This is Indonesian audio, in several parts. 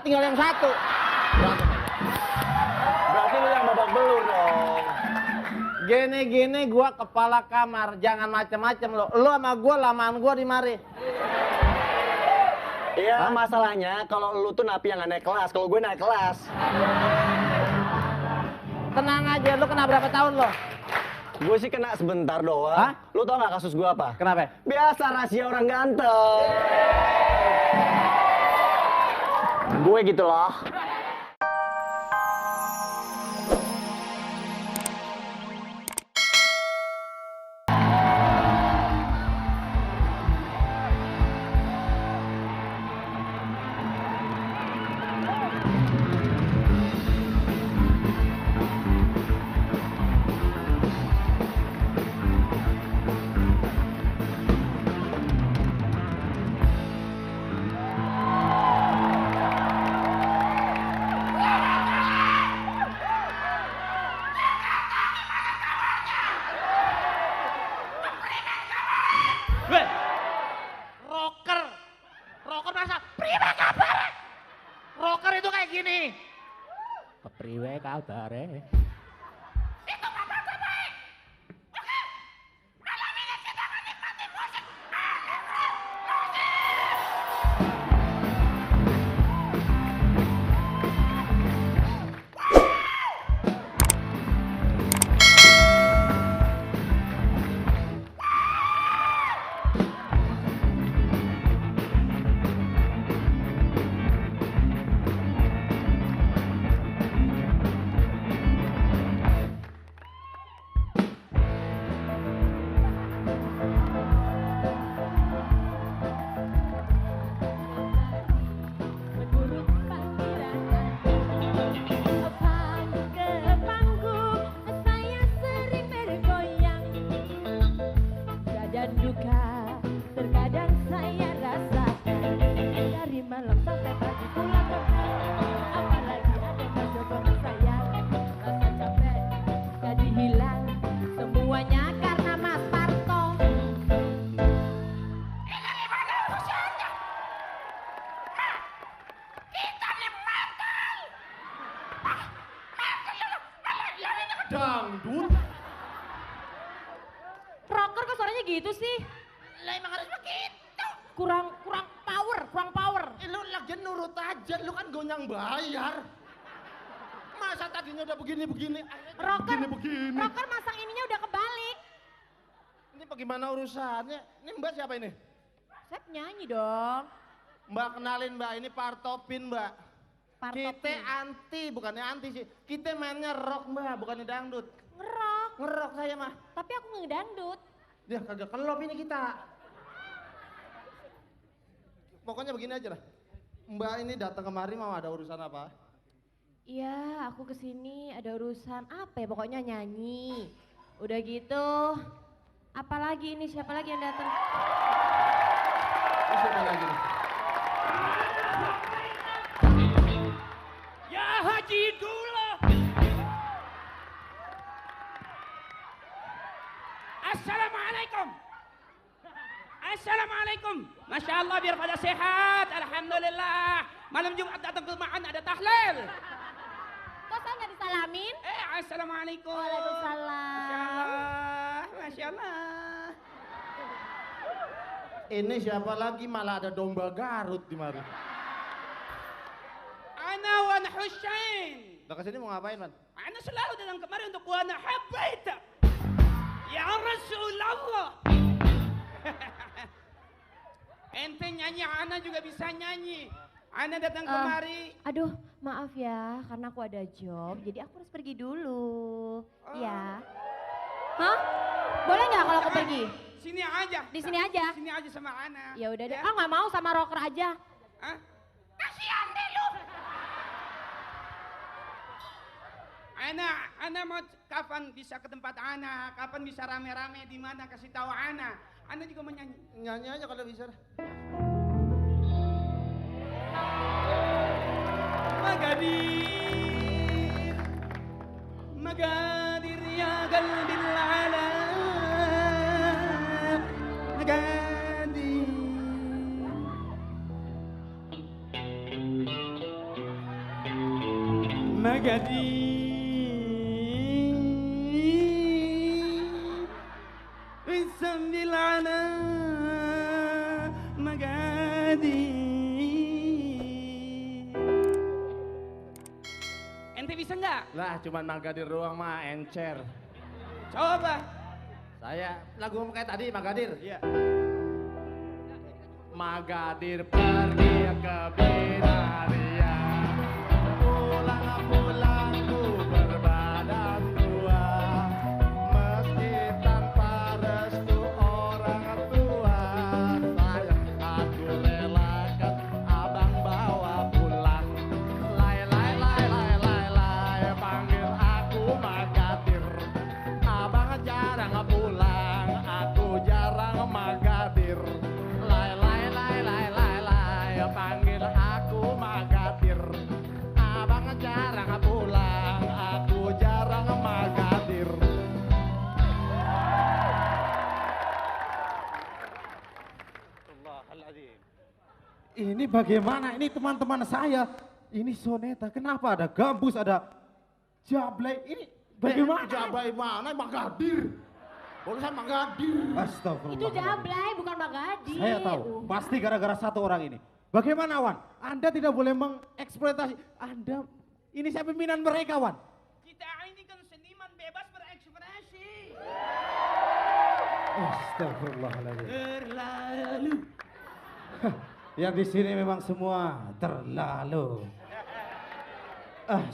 tinggal yang satu. Berarti lu yang babak belur dong. Gini gua kepala kamar, jangan macem-macem lo. Lu sama gua lamaan gua di mari. Iya, masalahnya kalau lu tuh napi yang gak naik kelas, kalau gue naik kelas. Tenang aja, lu kena berapa tahun lo? Gue sih kena sebentar doang. Hah? Lu tau gak kasus gue apa? Kenapa? Biasa rahasia orang ganteng. Gue gitu loh. Rocker masa priwe kabar? Rocker itu kayak gini. Kepriwe kabare? Itu kabar terbaik. Oke. Malam ini kita menikmati musik. Terkadang saya rasakan dari malam sampai pagi pulang ke apalagi ada mencoba saya rasa capek jadi hilang semuanya karena Mas Parto. Ini gimana urusannya? Hah? Kita nih metal. Metal ini dangdut. Rocker kok suaranya gitu sih? Lah emang harus begitu. Kurang power. Lu lagi nurut aja, lu kan gonyang bayar. Masa tadinya udah begini-begini, Rocker begini. Rocker masang ininya udah kebalik. Ini bagaimana urusannya? Ini Mbak siapa ini? Saya nyanyi dong. Mbak kenalin Mbak, ini Partopin Mbak. Partopin. Kita anti, bukannya anti sih. Kita mainnya rock Mbak, bukannya dangdut. Ngerok. Ngerok saya mah. Tapi aku ngedangdut. Dia kagak kelop ini kita. Pokoknya begini aja lah. Mbak ini datang kemari mau ada urusan apa? Iya, aku kesini ada urusan apa ya? Pokoknya nyanyi. Udah gitu. Apalagi ini siapa lagi yang datang? Ini siapa lagi nih? Ya Haji Dula. Assalamualaikum. Assalamualaikum. Masya Allah biar pada sehat. Alhamdulillah. Malam Jumat datang ke rumah ada tahlil. Kok saya nggak disalamin? Assalamualaikum. Waalaikumsalam. Masya Allah. Masya Allah. Ini siapa lagi malah ada domba Garut di mari. Ana wan Husain. Udah kesini mau ngapain Man? Ana selalu datang kemari untuk wana habbaita. Ya Rasulullah. Ente nyanyi, Ana juga bisa nyanyi. Ana datang kemari. Aduh, maaf ya, karena aku ada job, jadi aku harus pergi dulu. Ya. Hah? Boleh nggak kalau aku pergi? Sini aja. Di sini aja. Sini aja sama Ana. Ya udah deh. Ah nggak mau sama rocker aja. Hah? Kasihan deh lu. Ana mau kapan bisa ke tempat Ana? Kapan bisa rame-rame di mana? Kasih tahu Ana. Ana juga mau nyanyi. Nyanyi aja kalau bisa. Magadir, Magadir ya qalbil ala, Magadir. Sambil ana Magadi. Ente bisa nggak? Lah cuman Magadir doang mah encer. Coba. Saya lagu kayak tadi Magadir. Iya. Magadir pergi ke Binaria. Pulang-pulang ku berbadan tua. Meski tanpa restu orang tua. Sayang aku relakan abang bawa pulang. Lai lai lai lai lai lai panggil aku Magadir. Abang jarang pulang, aku jarang Magadir. Lai lai lai lai lai lai panggil aku Magadir. Abang jarang pulang, aku jarang Magadir. Ini bagaimana? Ini teman-teman saya. Ini soneta. Kenapa ada gambus, ada jablay? Ini bagaimana? Jablay mana? Magadir. Barusan Magadir. Astagfirullah. Itu Jablay, bukan Magadir. Saya tahu. Pasti gara-gara satu orang ini. Bagaimana, Wan? Anda tidak boleh mengeksploitasi. Anda, ini saya pimpinan mereka, Wan. Kita ini kan seniman bebas berekspresi. Astagfirullahaladzim. Terlalu. Yang di sini memang semua terlalu.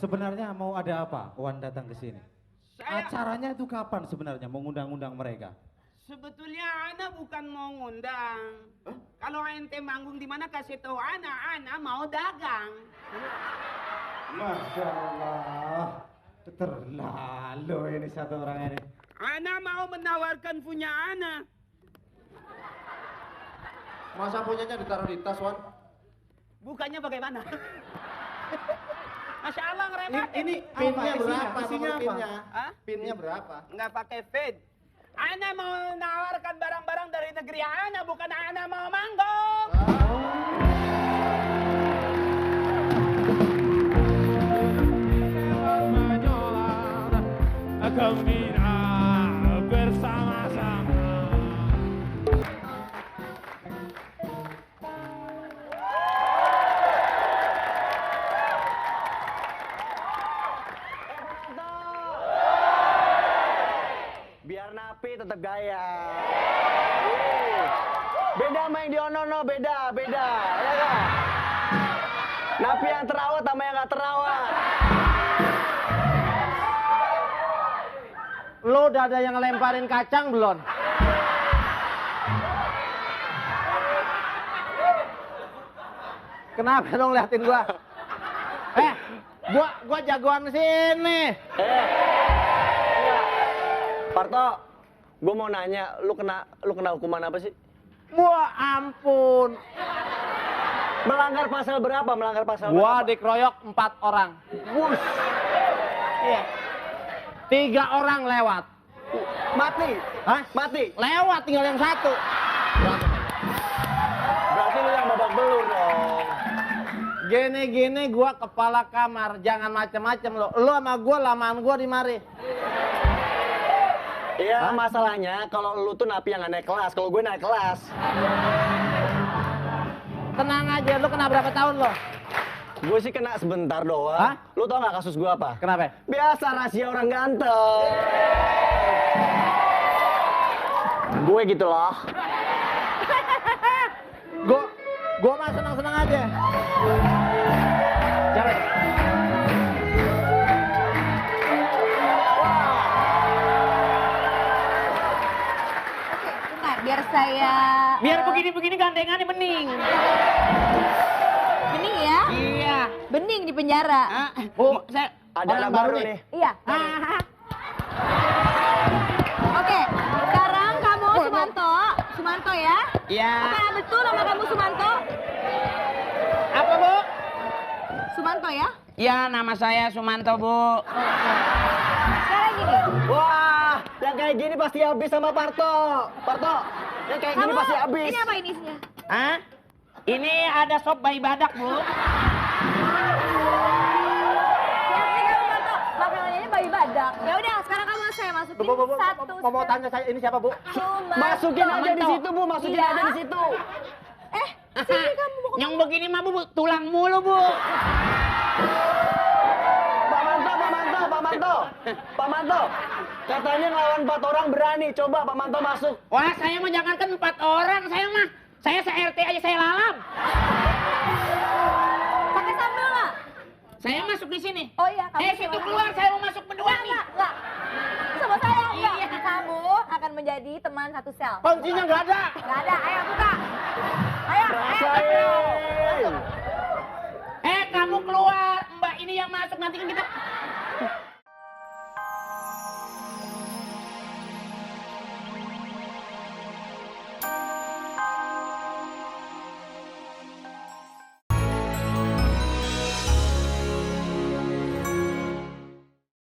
Sebenarnya mau ada apa Wan datang ke sini? Acaranya itu kapan sebenarnya mengundang-undang mereka? Sebetulnya Ana bukan mau ngundang. Kalau ente manggung di mana kasih tahu Ana mau dagang. Masya Allah. Terlalu ini satu orang ini. Ana mau menawarkan punya Ana. Masa punyanya ditaruh di tas, Wan? Bukannya bagaimana? Masya Allah ngerepotin. Ini Pinnya apa? berapa? Isinya apa? Pinnya? Hah? Pinnya berapa? Nggak pakai feed. Ana mau menawarkan barang-barang dari negeri Ana, bukan Ana mau manggung. Gembira bersama-sama. Biar napi tetap gaya. Beda sama yang di Onono, beda. Ya kan? Napi yang terawat sama yang gak terawat. Lo udah ada yang ngelemparin kacang belum? Kenapa dong liatin gua? Gua jagoan sini. Parto, gue mau nanya, lu kena hukuman apa sih? Wah ampun. Melanggar pasal berapa? Gua dikeroyok 4 orang. Wush, Iya. 3 orang lewat. mati. Hah? Mati. Lewat tinggal yang 1. Berarti lu yang babak belur dong. Gini gua kepala kamar, jangan macem-macem lo. Lu sama gua lamaan gua di mari. Iya, masalahnya kalau lu tuh napi yang gak naik kelas, kalau gue naik kelas. Tenang aja, lu kena berapa tahun lo? Gue sih kena sebentar doang. Hah? Lu tau gak kasus gue apa? Kenapa? Biasa rahasia orang ganteng. Gue gitu loh. Gua mah senang-senang aja. Jangan. Bentar, biar saya... Biar begini-begini gandengannya bening. Bening ya? Iya. Bening di penjara. Bu, saya Ada anak baru nih. Iya. Oke, sekarang kamu Sumanto ya? Iya. Apakah betul nama kamu Sumanto? Apa, Bu? Sumanto ya? Ya, nama saya Sumanto, Bu. Sekarang gini, Wah, yang kayak gini pasti habis sama Parto. Parto, yang kayak gini pasti habis. ini apa ini isinya? Hah? Ini ada sop bayi badak, Bu. Yang bayi badak. Ya udah, sekarang kamu saya masukin satu. Mau tanya saya ini siapa, Bu? Cuma. Masukin aja di situ, Bu. Masukin Iya. aja di situ. Sini kamu mau Yang begini mah Bu, tulang mulu Bu. Pak Manto. Katanya ngelawan 4 orang berani. Coba Pak Manto masuk. Wah, saya mah jangankan 4 orang, saya se-RT aja saya lalam. pakai sambal nggak? Saya masuk di sini. Oh iya, kamu Situ keluar, saya mau masuk berdua nih. Enggak. Sama saya enggak. Iya. Kamu akan menjadi teman satu sel. Kuncinya nggak ada. Enggak ada. Ayo buka. Ayo. Rasain. Kamu keluar, Mbak ini yang masuk nanti kan kita